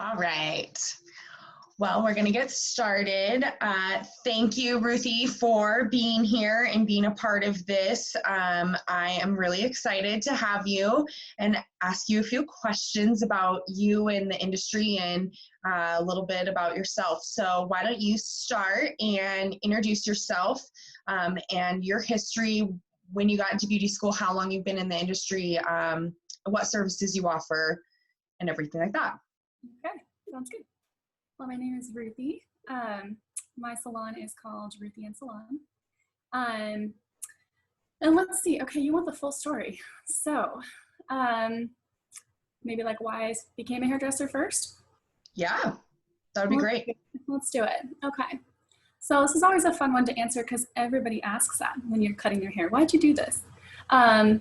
All right. Well, we're going to get started. Thank you, Ruthie, for being here and being a part of this. I am really excited to have you and ask you a few questions about you and the industry and a little bit about yourself. So why don't you start and introduce yourself and your history, when you got into beauty school, how long you've been in the industry, what services you offer, and everything like that. Okay, sounds good. Well, my name is Ruthie. My salon is called Ruthie and Salon. And let's see, okay, you want the full story. So maybe like why I became a hairdresser first? Yeah, that would be great. Let's do it. Okay. So this is always a fun one to answer because everybody asks that when you're cutting their hair. Why'd you do this? And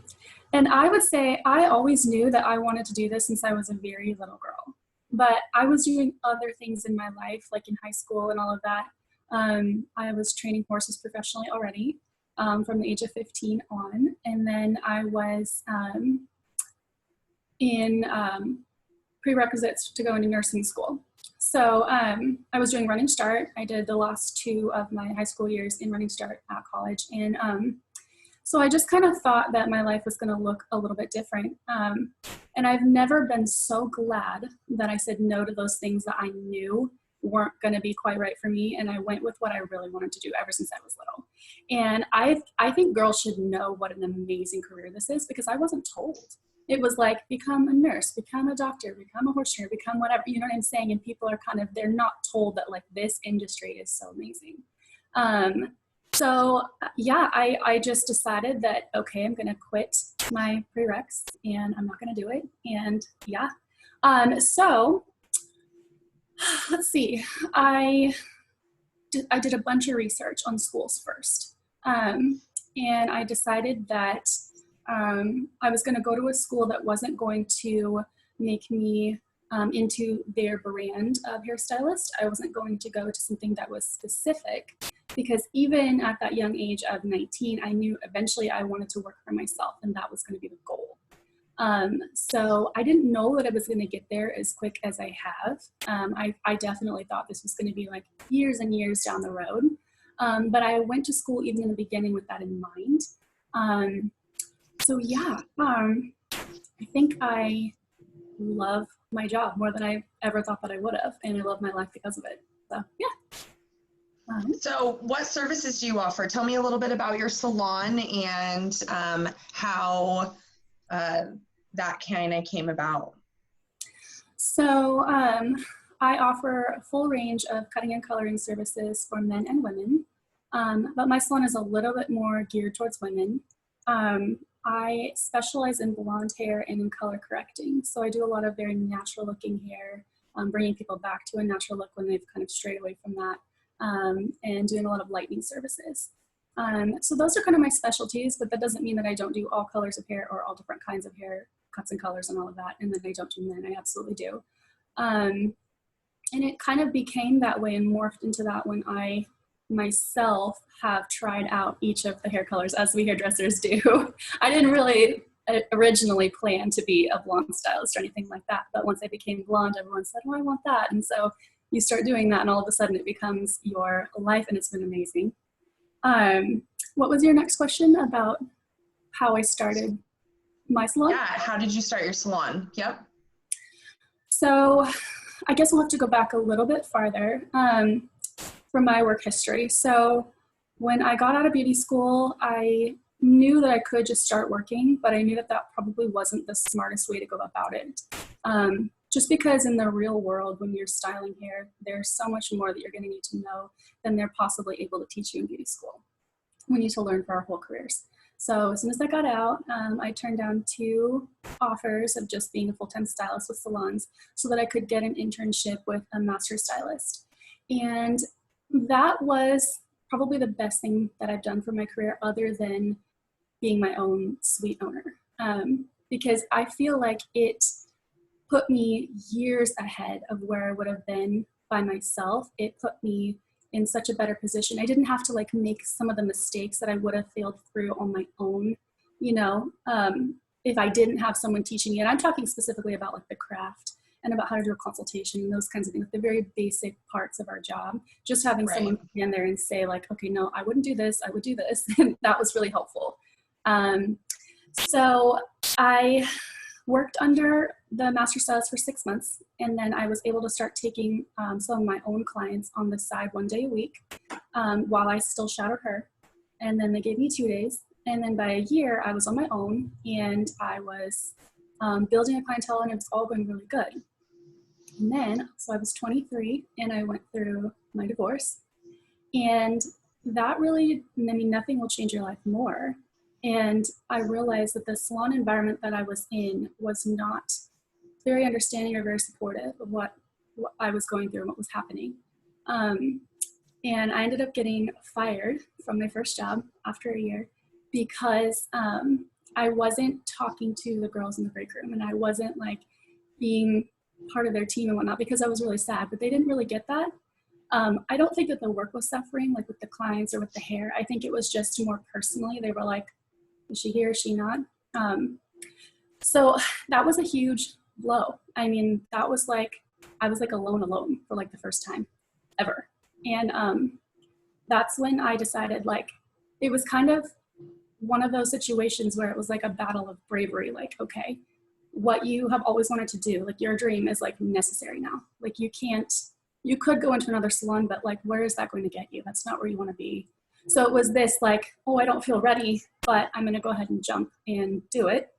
I would say I always knew that I wanted to do this since I was a very little girl. But I was doing other things in my life, like in high school and all of that. I was training horses professionally already from the age of 15 on. And then I was in prerequisites to go into nursing school. So I was doing Running Start. I did the last 2 of my high school years in Running Start at college. And so I just kind of thought that my life was going to look a little bit different. And I've never been so glad that I said no to those things that I knew weren't going to be quite right for me. And I went with what I really wanted to do ever since I was little. And I think girls should know what an amazing career this is because I wasn't told. It was like, become a nurse, become a doctor, become a horse trainer, become whatever, you know what I'm saying? And people are kind of, they're not told that like this industry is so amazing. So yeah, I just decided that, okay, I'm going to quit my prereqs and I'm not going to do it. And yeah. So let's see, I did a bunch of research on schools first. And I decided that I was going to go to a school that wasn't going to make me into their brand of hairstylist. I wasn't going to go to something that was specific because even at that young age of 19, I knew eventually I wanted to work for myself and that was going to be the goal. So I didn't know that I was going to get there as quick as I have. I definitely thought this was going to be like years and years down the road. But I went to school even in the beginning with that in mind. So yeah, I think I love my job more than I ever thought that I would have, and I love my life because of it. So yeah. So what services do you offer? Tell me a little bit about your salon and how that kind of came about. So I offer a full range of cutting and coloring services for men and women, but my salon is a little bit more geared towards women. I specialize in blonde hair and in color correcting. So I do a lot of very natural looking hair, bringing people back to a natural look when they've kind of strayed away from that, and doing a lot of lightening services. So those are kind of my specialties, but that doesn't mean that I don't do all colors of hair or all different kinds of hair cuts and colors and all of that. And then I don't do men, I absolutely do. And it kind of became that way and morphed into that when I myself have tried out each of the hair colors as we hairdressers do. I didn't really originally plan to be a blonde stylist or anything like that, but once I became blonde, everyone said, oh, I want that. And so you start doing that and all of a sudden it becomes your life and it's been amazing. What was your next question about how I started my salon? Yeah, how did you start your salon? Yep. So I guess we'll have to go back a little bit farther. From my work history. So when I got out of beauty school, I knew that I could just start working, but I knew that that probably wasn't the smartest way to go about it. Just because in the real world, when you're styling hair, there's so much more that you're going to need to know than they're possibly able to teach you in beauty school. We need to learn for our whole careers. So as soon as I got out, I turned down 2 offers of just being a full-time stylist with salons so that I could get an internship with a master stylist. And that was probably the best thing that I've done for my career other than being my own suite owner. Because I feel like it put me years ahead of where I would have been by myself. It put me in such a better position. I didn't have to like make some of the mistakes that I would have failed through on my own, you know, if I didn't have someone teaching me. And I'm talking specifically about like the craft and about how to do a consultation and those kinds of things, the very basic parts of our job. Just having Right. someone stand there and say like, okay, no, I wouldn't do this, I would do this. And that was really helpful. So I worked under the master stylist for 6 months, and then I was able to start taking some of my own clients on the side 1 day a week while I still shadowed her. And then they gave me 2 days. And then by a year, I was on my own, and I was building a clientele, and it was all going really good. And then, so I was 23, and I went through my divorce. And that really, I mean, nothing will change your life more. And I realized that the salon environment that I was in was not very understanding or very supportive of what I was going through and what was happening. And I ended up getting fired from my first job after a year because I wasn't talking to the girls in the break room, and I wasn't like being part of their team and whatnot, because I was really sad, but they didn't really get that. I don't think that the work was suffering, like with the clients or with the hair. I think it was just more personally. They were like, is she here? Is she not? So that was a huge blow. I mean, that was like, I was like alone for like the first time ever. And that's when I decided, like, it was kind of one of those situations where it was like a battle of bravery. Like, okay, what you have always wanted to do, like your dream is like necessary now. Like you could go into another salon, but like, where is that going to get you? That's not where you want to be. So it was this like, oh, I don't feel ready, but I'm going to go ahead and jump and do it.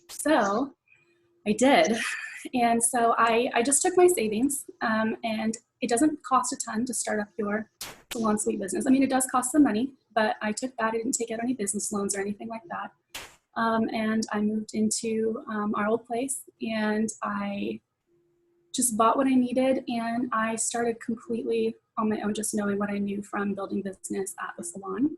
So I did. And so I just took my savings, and it doesn't cost a ton to start up your salon suite business. I mean, it does cost some money, but I took that. I didn't take out any business loans or anything like that. And I moved into our old place, and I just bought what I needed, and I started completely on my own, just knowing what I knew from building business at the salon.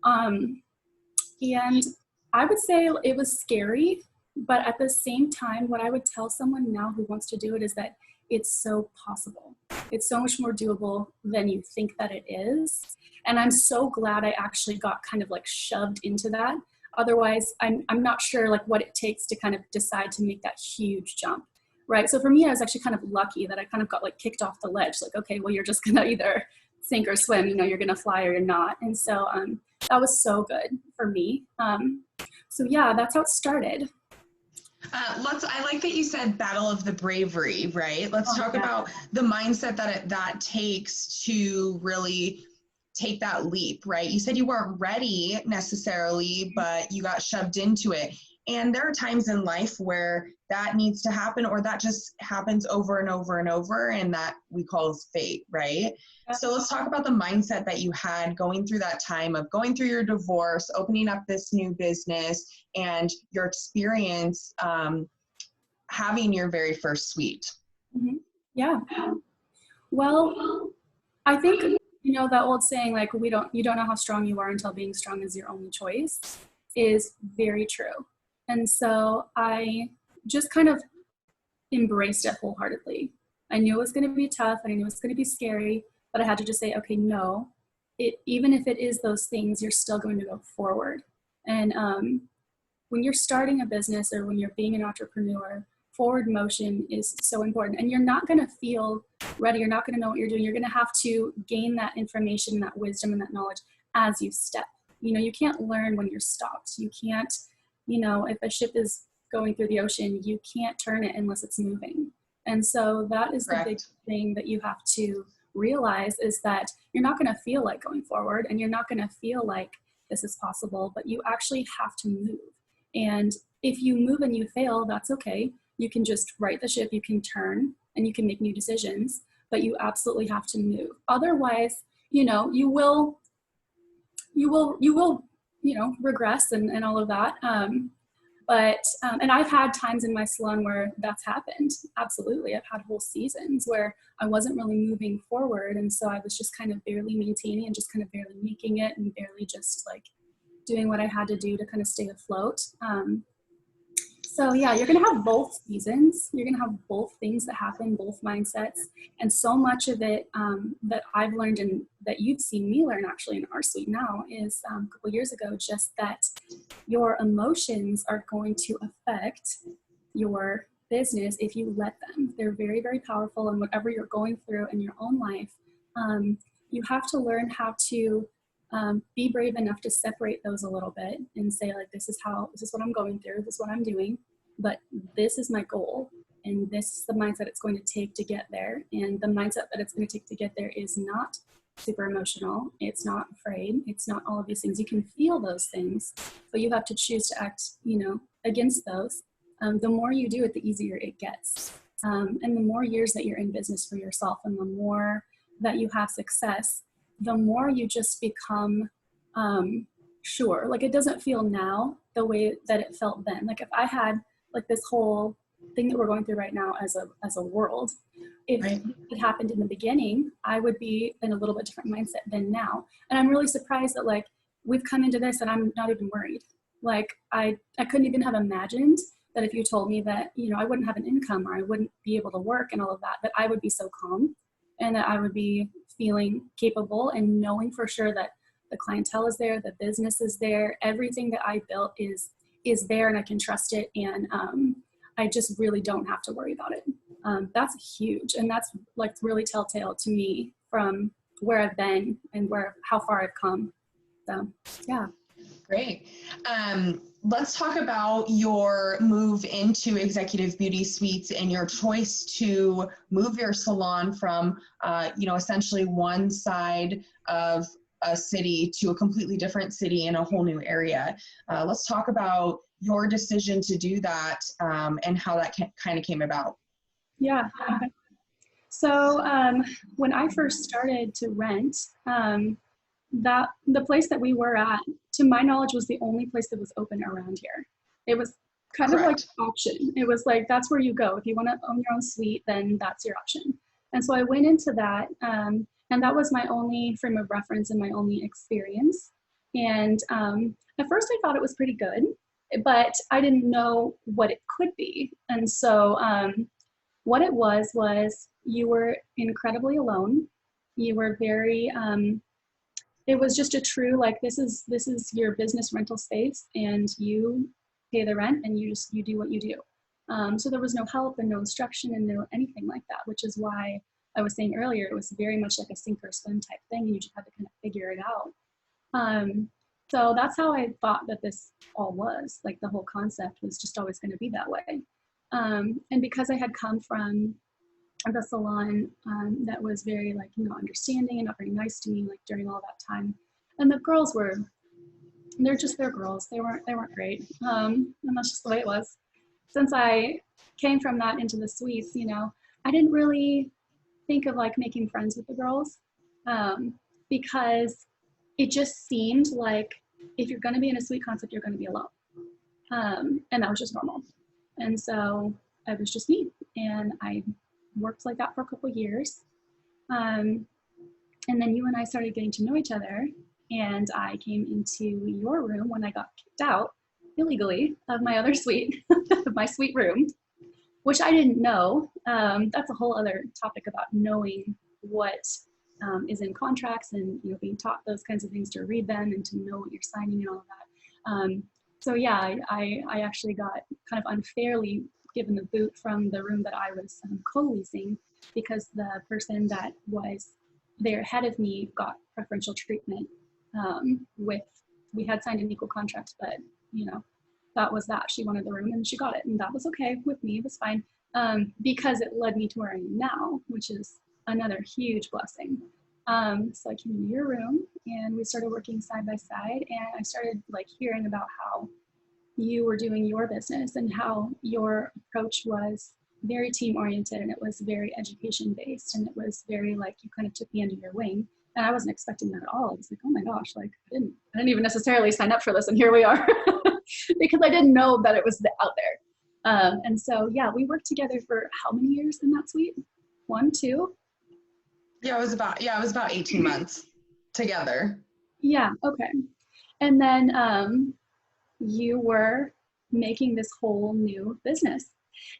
And I would say it was scary, but at the same time, what I would tell someone now who wants to do it is that it's so possible. It's so much more doable than you think that it is. And I'm so glad I actually got kind of like shoved into that. Otherwise, I'm not sure like what it takes to kind of decide to make that huge jump. Right. So for me, I was actually kind of lucky that I kind of got like kicked off the ledge. Like, okay, well, you're just going to either sink or swim, you know, you're going to fly or you're not. And so that was so good for me. So yeah, that's how it started. I like that you said battle of the bravery, right? Let's talk about the mindset that takes to really take that leap, right? You said you weren't ready necessarily, but you got shoved into it. And there are times in life where that needs to happen, or that just happens over and over and over, and that we call as fate, right? So let's talk about the mindset that you had going through that time of going through your divorce, opening up this new business, and your experience having your very first suite. Mm-hmm. Yeah. Well, I think, you know, that old saying, like, you don't know how strong you are until being strong is your only choice, is very true. And so I just kind of embraced it wholeheartedly. I knew it was going to be tough, and I knew it was going to be scary, but I had to just say, okay, no, even if it is those things, you're still going to go forward. And when you're starting a business or when you're being an entrepreneur, forward motion is so important. And you're not going to feel ready. You're not going to know what you're doing. You're going to have to gain that information, that wisdom, and that knowledge as you step. You know, you can't learn when you're stopped. You can't, you know, if a ship is going through the ocean, you can't turn it unless it's moving. And so that is the big thing that you have to realize, is that you're not going to feel like going forward, and you're not going to feel like this is possible, but you actually have to move. And if you move and you fail, that's okay. You can just right the ship, you can turn, and you can make new decisions, but you absolutely have to move. Otherwise, you know, you will, you know, regress and all of that. And I've had times in my salon where that's happened. Absolutely. I've had whole seasons where I wasn't really moving forward. And so I was just kind of barely maintaining and just kind of barely making it, and barely just like doing what I had to do to kind of stay afloat. So yeah, you're going to have both seasons. You're going to have both things that happen, both mindsets. And so much of it that I've learned, and that you've seen me learn actually in our suite now, is a couple years ago, just that your emotions are going to affect your business if you let them. They're very, very powerful, and whatever you're going through in your own life, you have to learn how to be brave enough to separate those a little bit and say, like, this is what I'm going through, this is what I'm doing, but this is my goal, and this is the mindset it's going to take to get there. And the mindset that it's going to take to get there is not super emotional. It's not afraid. It's not all of these things. You can feel those things, but you have to choose to act, against those. The more you do it, the easier it gets. And the more years that you're in business for yourself, and the more that you have success, the more you just become sure. Like, it doesn't feel now the way that it felt then. Like, if I had like this whole thing that we're going through right now as a world, if it happened in the beginning, I would be in a little bit different mindset than now. And I'm really surprised that, like, we've come into this and I'm not even worried. Like, I couldn't even have imagined that if you told me that, I wouldn't have an income, or I wouldn't be able to work and all of that, that I would be so calm, and that I would be feeling capable and knowing for sure that the clientele is there, the business is there, everything that I built is there, and I can trust it. And I just really don't have to worry about it. That's huge. And that's like really telltale to me from where I've been and how far I've come. So, yeah. Great. Let's talk about your move into Executive Beauty Suites and your choice to move your salon from, essentially one side of a city to a completely different city in a whole new area. Let's talk about your decision to do that and how that kind of came about. Yeah. Okay. So when I first started to rent, that the place that we were at, to my knowledge, was the only place that was open around here. It was kind of like an option. It was like, that's where you go. If you want to own your own suite, then that's your option. And so I went into that, and that was my only frame of reference and my only experience. And at first I thought it was pretty good, but I didn't know what it could be. And so what it was you were incredibly alone. You were very, it was just a true, like, this is your business rental space, and you pay the rent, and you do what you do. So there was no help and no instruction and no anything like that, which is why I was saying earlier, it was very much like a sink or swim type thing, and you just had to kind of figure it out. So that's how I thought that this all was. Like, the whole concept was just always going to be that way. And because I had come from the salon that was very, like, understanding and not very nice to me, like, during all that time, and the girls they're girls. They weren't great, and that's just the way it was. Since I came from that into the suites, I didn't really think of, like, making friends with the girls, because it just seemed like if you're going to be in a suite concept, you're going to be alone, and that was just normal. And so I was just me, and I worked like that for a couple of years. And then you and I started getting to know each other, and I came into your room when I got kicked out illegally of my other suite, my suite room, which I didn't know. That's a whole other topic about knowing what is in contracts, and being taught those kinds of things, to read them and to know what you're signing and all of that. So yeah, I actually got kind of unfairly given the boot from the room that I was co-leasing, because the person that was there ahead of me got preferential treatment. We had signed an equal contract, but that was that. She wanted the room and she got it, and that was okay with me. It was fine, because it led me to where I am now, which is another huge blessing. So I came into your room and we started working side by side, and I started, like, hearing about how you were doing your business and how your approach was very team oriented, and it was very education based, and it was very, like, you kind of took me under your wing. And I wasn't expecting that at all. I was like, oh my gosh, like, I didn't even necessarily sign up for this, and here we are. Because I didn't know that it was out there. And so, yeah, we worked together for how many years in that suite? 1, 2? Yeah, it was about 18 months together. Yeah, okay. And then you were making this whole new business.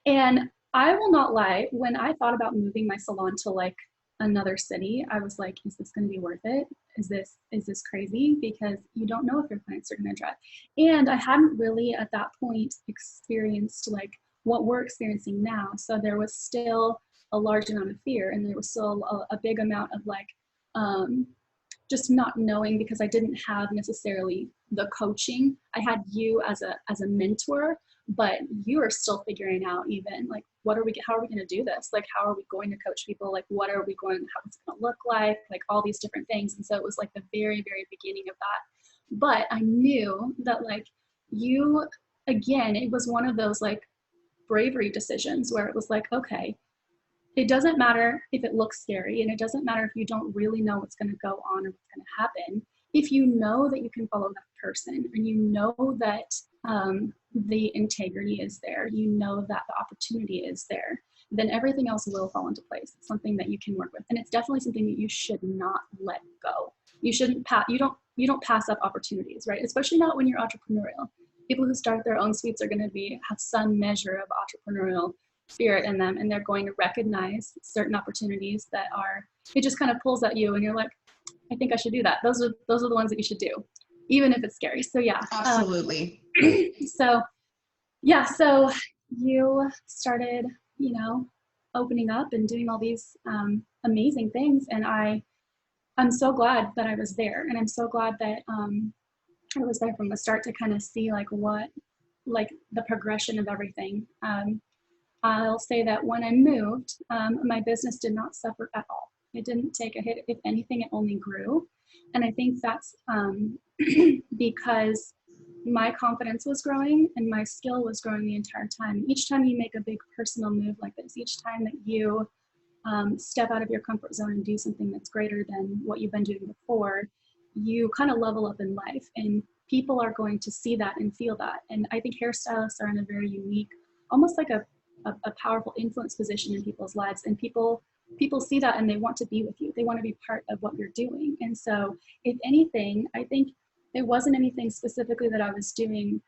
And I will not lie, when I thought about moving my salon to, like, another city, I was like, is this going to be worth it? Is this crazy? Because you don't know if your clients are going to drive. And I hadn't really at that point experienced, like, what we're experiencing now. So there was still a large amount of fear, and there was still a big amount of like, just not knowing, because I didn't have necessarily the coaching. I had you as a mentor, but you are still figuring out even like, how are we going to do this? Like, how are we going to coach people? Like, how it's going to look like all these different things. And so it was like the very, very beginning of that. But I knew that like you, again, it was one of those like bravery decisions where it was like, okay, it doesn't matter if it looks scary, and it doesn't matter if you don't really know what's going to go on or what's going to happen. If you know that you can follow that person, and you know that the integrity is there, you know that the opportunity is there, then everything else will fall into place. It's something that you can work with, and it's definitely something that you should not let go. You shouldn't you don't pass up opportunities, right? Especially not when you're entrepreneurial. People who start their own suites are going to have some measure of entrepreneurial spirit in them, and they're going to recognize certain opportunities that it just kind of pulls at you, and you're like, I think I should do that. Those are the ones that you should do, even if it's scary. So yeah, absolutely. So you started, opening up and doing all these amazing things, and I'm so glad that I was there, and I'm so glad that I was there from the start to kind of see like the progression of everything. I'll say that when I moved, my business did not suffer at all. It didn't take a hit. If anything, it only grew. And I think that's because my confidence was growing and my skill was growing the entire time. Each time you make a big personal move like this, each time that you step out of your comfort zone and do something that's greater than what you've been doing before, you kind of level up in life, and people are going to see that and feel that. And I think hairstylists are in a very unique, almost like a powerful influence position in people's lives, and people see that and they want to be with you. They want to be part of what you're doing. And so if anything, I think it wasn't anything specifically that I was doing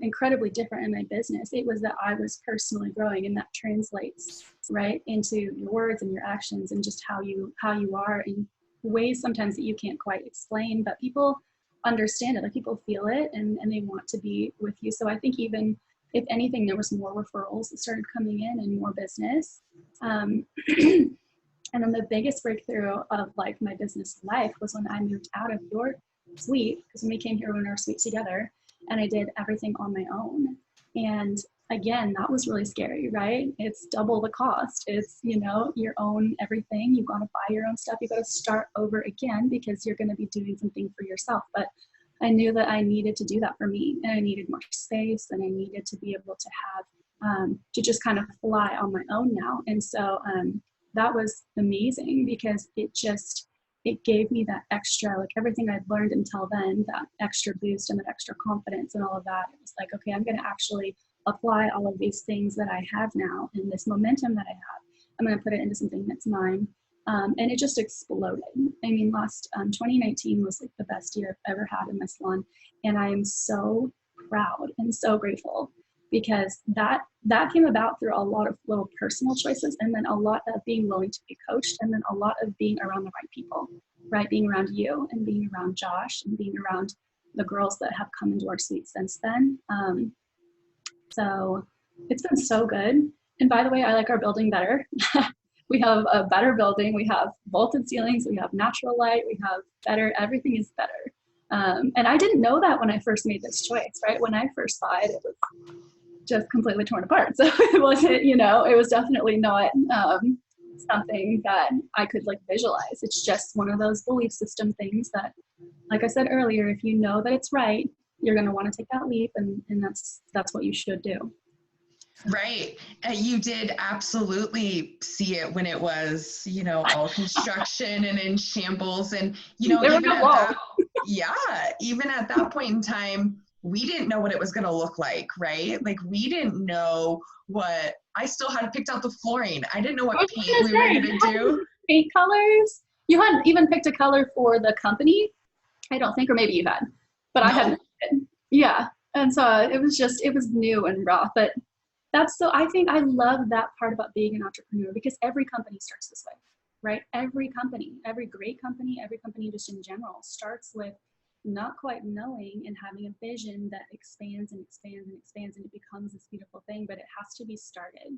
incredibly different in my business. It was that I was personally growing, and that translates right into your words and your actions and just how you are in ways sometimes that you can't quite explain, but people understand it. Like, people feel it, and they want to be with you. So I think even if anything, there was more referrals that started coming in and more business. And then the biggest breakthrough of like my business life was when I moved out of your suite, because when we came here, we were in our suite together, and I did everything on my own. And again, that was really scary, right? It's double the cost. It's, your own everything. You've got to buy your own stuff. You've got to start over again because you're going to be doing something for yourself. But I knew that I needed to do that for me, and I needed more space, and I needed to be able to have, to just kind of fly on my own now. And so that was amazing, because it gave me that extra, like everything I'd learned until then, that extra boost and that extra confidence and all of that. It was like, okay, I'm going to actually apply all of these things that I have now and this momentum that I have. I'm going to put it into something that's mine. And it just exploded. I mean, 2019 was like the best year I've ever had in my salon. And I am so proud and so grateful, because that came about through a lot of little personal choices, and then a lot of being willing to be coached, and then a lot of being around the right people, right? Being around you, and being around Josh, and being around the girls that have come into our suite since then. So it's been so good. And by the way, I like our building better. We have a better building. We have vaulted ceilings. We have natural light. We have better, everything is better. And I didn't know that when I first made this choice, right? When I first saw it, it was just completely torn apart. So it wasn't, it was definitely not something that I could like visualize. It's just one of those belief system things that, like I said earlier, if you know that it's right, you're going to want to take that leap, and that's what you should do. Right. You did absolutely see it when it was, all construction and in shambles. And, even at that point in time, we didn't know what it was going to look like, right? Like, we didn't know I still hadn't picked out the flooring. I didn't know what paint we were going to do. Paint colors? You hadn't even picked a color for the company, I don't think, or maybe you had, but no. I hadn't. Yeah. And so it was new and raw, but I think I love that part about being an entrepreneur, because every company starts this way, right? Every company, every great company, every company just in general starts with not quite knowing and having a vision that expands and expands and expands, and it becomes this beautiful thing, but it has to be started.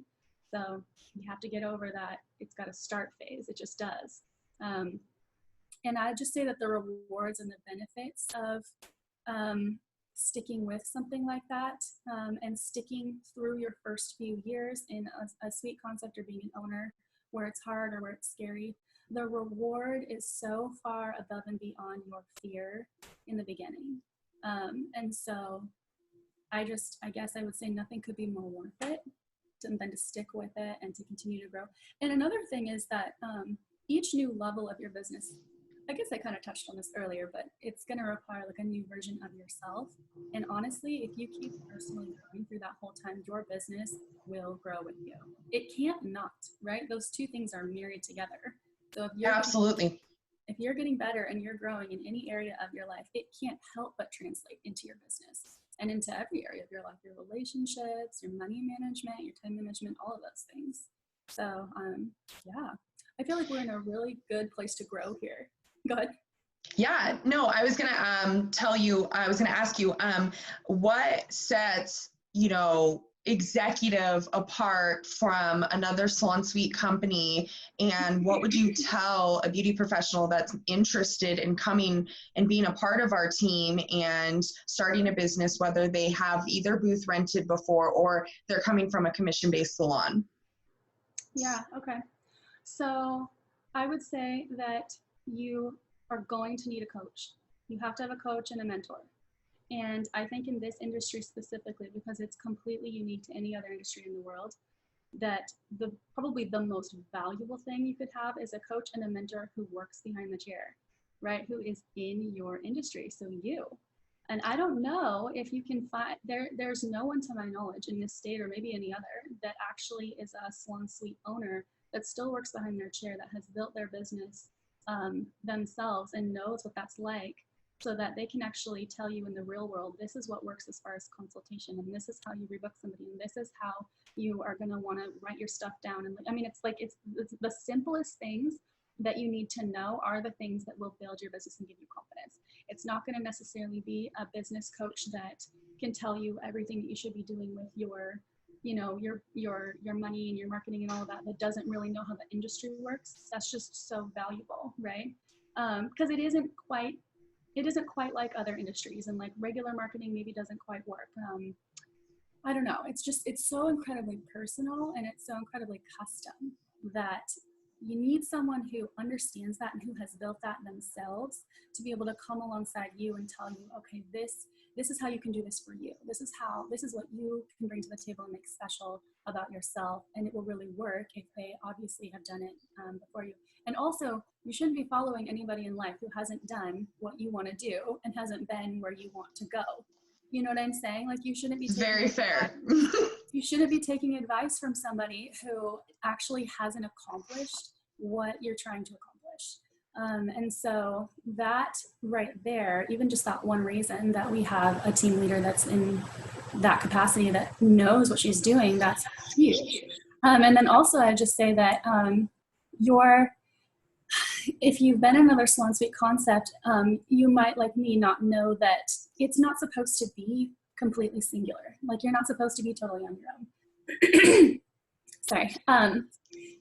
So you have to get over that. It's got a start phase. It just does. And I just say that the rewards and the benefits of sticking with something like that, and sticking through your first few years in a sweet concept or being an owner where it's hard or where it's scary, the reward is so far above and beyond your fear in the beginning. And so I guess I would say nothing could be more worth it than to stick with it and to continue to grow. And another thing is that each new level of your business, I guess I kind of touched on this earlier, but it's going to require like a new version of yourself. And honestly, if you keep personally growing through that whole time, your business will grow with you. It can't not, right? Those two things are married together. So if you're getting better and you're growing in any area of your life, it can't help but translate into your business and into every area of your life, your relationships, your money management, your time management, all of those things. So yeah, I feel like we're in a really good place to grow here. Go ahead. Yeah, no, I was going to ask you, what sets, executive apart from another salon suite company, and what would you tell a beauty professional that's interested in coming and being a part of our team and starting a business, whether they have either booth rented before or they're coming from a commission-based salon? Yeah, okay. So I would say that you are going to need a coach. You have to have a coach and a mentor. And I think in this industry specifically, because it's completely unique to any other industry in the world, that probably the most valuable thing you could have is a coach and a mentor who works behind the chair, right? Who is in your industry, so you. And I don't know if you can find, there's no one to my knowledge in this state or maybe any other that actually is a salon suite owner that still works behind their chair, that has built their business themselves and knows what that's like, so that they can actually tell you in the real world, this is what works as far as consultation, and this is how you rebook somebody, and this is how you are going to want to write your stuff down. And I mean, it's the simplest things that you need to know are the things that will build your business and give you confidence. It's not going to necessarily be a business coach that can tell you everything that you should be doing with your money and your marketing and all of that doesn't really know how the industry works. That's just so valuable, right? Because it isn't quite like other industries, and like regular marketing maybe doesn't quite work. I don't know. It's so incredibly personal and it's so incredibly custom that you need someone who understands that and who has built that themselves to be able to come alongside you and tell you, okay, this is how you can do this for you. This is what you can bring to the table and make special about yourself. And it will really work if they obviously have done it before you. And also, you shouldn't be following anybody in life who hasn't done what you want to do and hasn't been where you want to go. You know what I'm saying? Like, you shouldn't be very fair. You shouldn't be taking advice from somebody who actually hasn't accomplished what you're trying to accomplish. And so that right there, even just that one reason that we have a team leader that's in that capacity, that knows what she's doing, that's huge. And then also I just say that if you've been in another salon suite concept, you might, like me, not know that it's not supposed to be completely singular. Like, you're not supposed to be totally on your own. Sorry.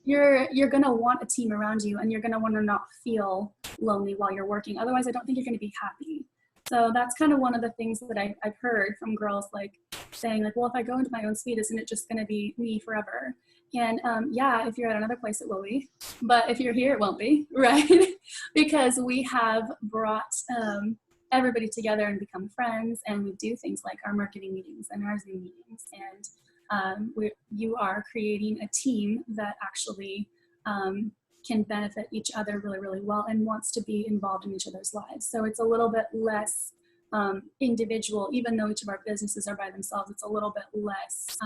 You're going to want a team around you, and you're going to want to not feel lonely while you're working. Otherwise, I don't think you're going to be happy. So that's kind of one of the things that I've heard from girls, like saying like, well, if I go into my own suite, isn't it just going to be me forever? And yeah, if you're at another place, it will be. But if you're here, it won't be, right? Because we have brought everybody together and become friends, and we do things like our marketing meetings and our Zoom meetings. And you are creating a team that actually can benefit each other really, really well and wants to be involved in each other's lives. So it's a little bit less individual, even though each of our businesses are by themselves. It's a little bit less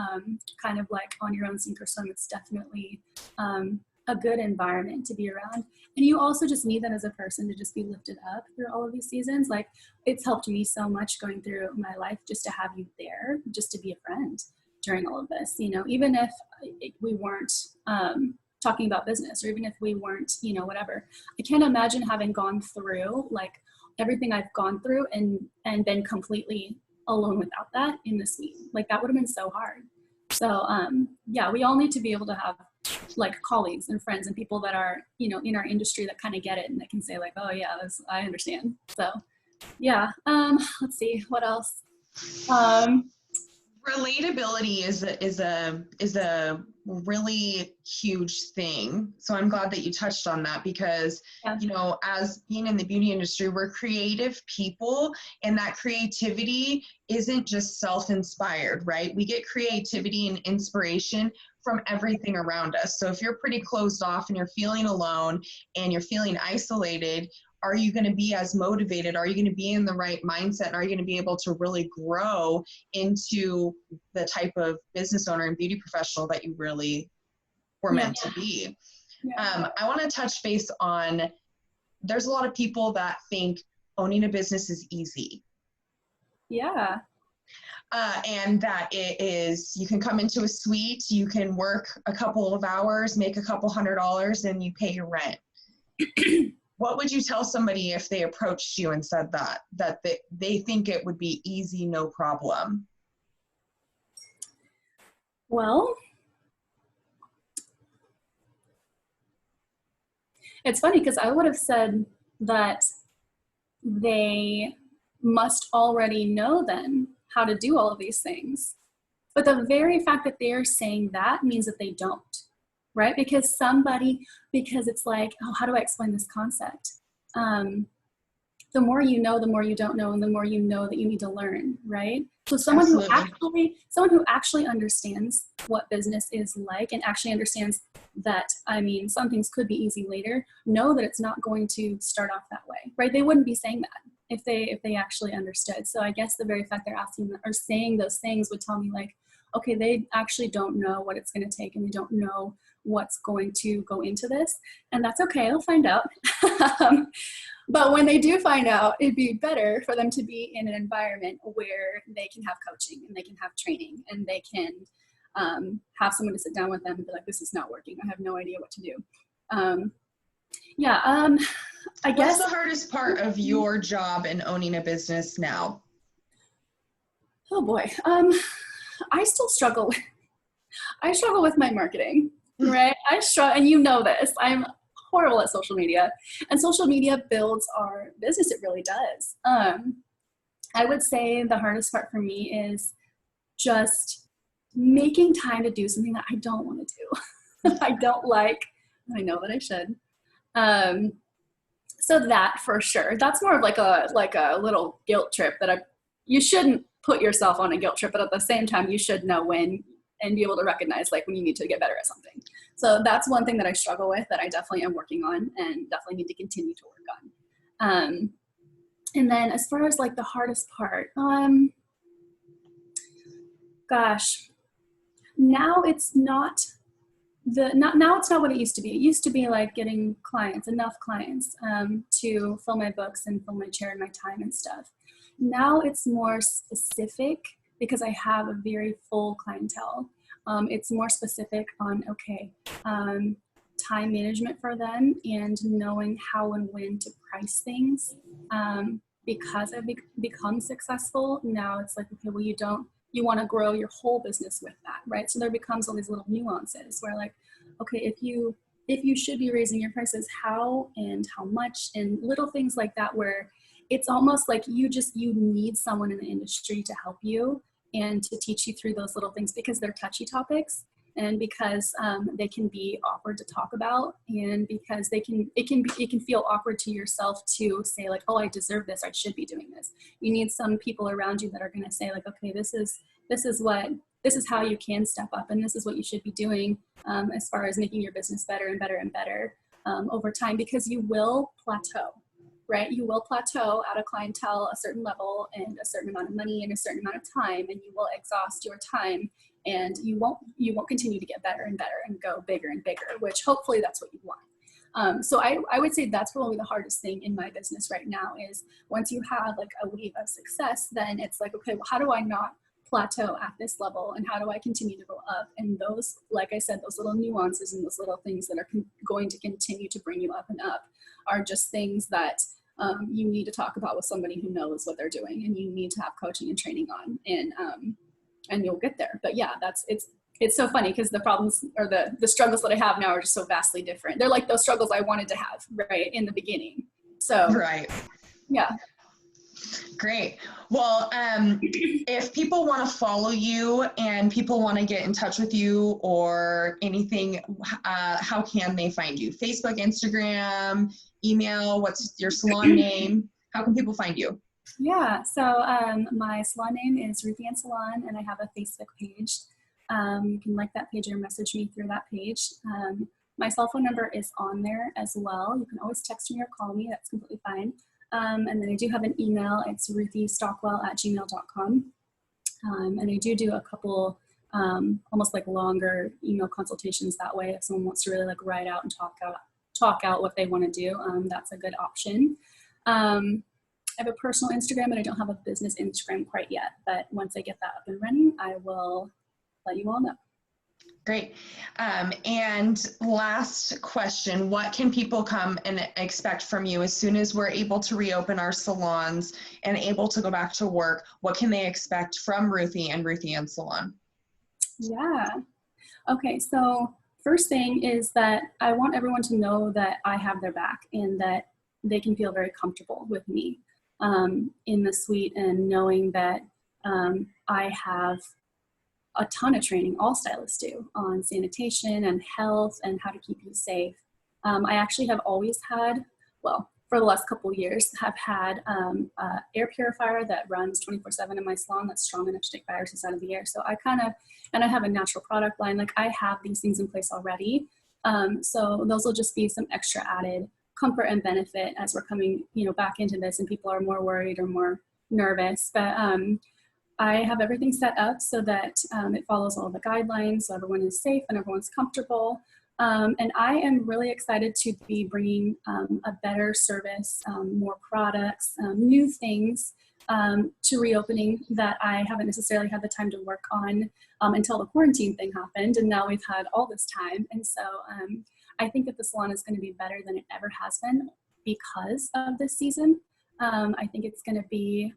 kind of like on your own sink or swim. It's definitely a good environment to be around. And you also just need that as a person to just be lifted up through all of these seasons. Like, it's helped me so much going through my life just to have you there, just to be a friend during all of this, even if we weren't talking about business, or even if we weren't, whatever. I can't imagine having gone through like everything I've gone through and been completely alone without that in the suite. Like that would have been so hard. So yeah, we all need to be able to have like colleagues and friends and people that are, you know, in our industry that kind of get it and that can say like, oh yeah, I understand. So yeah, let's see what else. Relatability is a really huge thing. So I'm glad that you touched on that because, Yeah. you know, as being in the beauty industry, we're creative people, and that creativity isn't just self-inspired, right? We get creativity and inspiration from everything around us. So if you're pretty closed off and you're feeling alone and you're feeling isolated, are you going to be as motivated? Are you going to be in the right mindset? And are you going to be able to really grow into the type of business owner and beauty professional that you really were meant to be? I want to touch base on, there's a lot of people that think owning a business is easy. Yeah. And that it is, you can come into a suite, you can work a couple of hours, make a couple $100, and you pay your rent. What would you tell somebody if they approached you and said that they think it would be easy, no problem? Well, it's funny because I would have said that they must already know then how to do all of these things. But the very fact that they're saying that means that they don't. Right? Because it's like, oh, how do I explain this concept? The more you know, the more you don't know, and the more you know that you need to learn, right? So someone who actually understands what business is like and actually understands that, I mean, some things could be easy later, know that it's not going to start off that way, right? They wouldn't be saying that if they actually understood. So I guess the very fact they're asking or saying those things would tell me like, okay, they actually don't know what it's going to take and they don't know what's going to go into this. And that's okay, they'll find out. But when they do find out, it'd be better for them to be in an environment where they can have coaching and they can have training and they can have someone to sit down with them and be like, this is not working. I have no idea what to do. I guess. What's the hardest part of your job in owning a business now? Oh boy. I still struggle with my marketing, right? And you know this, I'm horrible at social media, and social media builds our business. It really does. I would say the hardest part for me is just making time to do something that I don't want to do. I don't like, I know that I should. So that for sure, that's more of like a little guilt trip that you shouldn't put yourself on a guilt trip, but at the same time, you should know when and be able to recognize like when you need to get better at something. So that's one thing that I struggle with that I definitely am working on and definitely need to continue to work on. And then as far as like the hardest part, gosh, now it's not what it used to be. It used to be like getting enough clients to fill my books and fill my chair and my time and stuff. Now it's more specific because I have a very full clientele. It's more specific on, time management for them and knowing how and when to price things. Because I've become successful, now it's like, okay, well, you want to grow your whole business with that, right? So there becomes all these little nuances where like, okay, if you should be raising your prices, how and how much, and little things like that where it's almost like you need someone in the industry to help you and to teach you through those little things because they're touchy topics and because they can be awkward to talk about and because it can feel awkward to yourself to say like, oh, I deserve this, I should be doing this. You need some people around you that are going to say like, okay, this is how you can step up and this is what you should be doing as far as making your business better and better and better over time, because you will plateau. Right? You will plateau at a clientele, a certain level and a certain amount of money and a certain amount of time, and you will exhaust your time and you won't continue to get better and better and go bigger and bigger, which hopefully that's what you want. So I would say that's probably the hardest thing in my business right now is once you have like a wave of success, then it's like, okay, well, how do I not plateau at this level and how do I continue to go up? And those, like I said, those little nuances and those little things that are going to continue to bring you up and up are just things that you need to talk about with somebody who knows what they're doing, and you need to have coaching and training on, and you'll get there. But yeah, it's so funny because the problems or the struggles that I have now are just so vastly different. They're like those struggles I wanted to have right in the beginning. So right. Yeah. Great. Well, if people want to follow you and people want to get in touch with you or anything, how can they find you? Facebook, Instagram, email, what's your salon name? How can people find you? Yeah, so my salon name is Ruthie Salon, and I have a Facebook page. You can like that page or message me through that page. My cell phone number is on there as well. You can always text me or call me. That's completely fine. And then I do have an email. It's ruthiestockwell@gmail.com. And I do a couple almost like longer email consultations that way. If someone wants to really like write out and talk out what they want to do, that's a good option. I have a personal Instagram, and I don't have a business Instagram quite yet. But once I get that up and running, I will let you all know. Great. And last question, what can people come and expect from you as soon as we're able to reopen our salons and able to go back to work? What can they expect from Ruthie and Ruthie and Salon? Yeah. Okay, so first thing is that I want everyone to know that I have their back and that they can feel very comfortable with me in the suite, and knowing that I have a ton of training, all stylists do, on sanitation and health and how to keep you safe. I actually have always had, well, for the last couple of years, have had an air purifier that runs 24/7 in my salon that's strong enough to take viruses out of the air. So and I have a natural product line. Like, I have these things in place already. So those will just be some extra added comfort and benefit as we're coming, back into this and people are more worried or more nervous. But I have everything set up so that it follows all the guidelines, so everyone is safe and everyone's comfortable. And I am really excited to be bringing a better service, more products, new things to reopening that I haven't necessarily had the time to work on until the quarantine thing happened. And now we've had all this time. And so I think that the salon is going to be better than it ever has been because of this season. I think it's going to be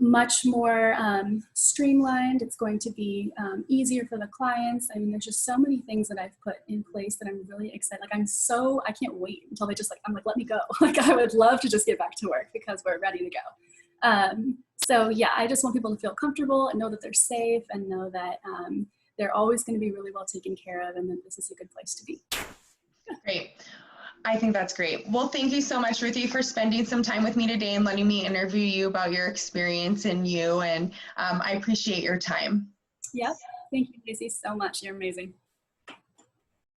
much more streamlined. It's going to be easier for the clients. I mean, there's just so many things that I've put in place that I'm really excited. Like, I can't wait until I'm like, let me go. Like, I would love to just get back to work because we're ready to go. So yeah, I just want people to feel comfortable and know that they're safe and know that they're always going to be really well taken care of, and that this is a good place to be. Great. I think that's great. Well, thank you so much, Ruthie, for spending some time with me today and letting me interview you about your experience and you. And I appreciate your time. Yep. Thank you, Lacey, so much. You're amazing.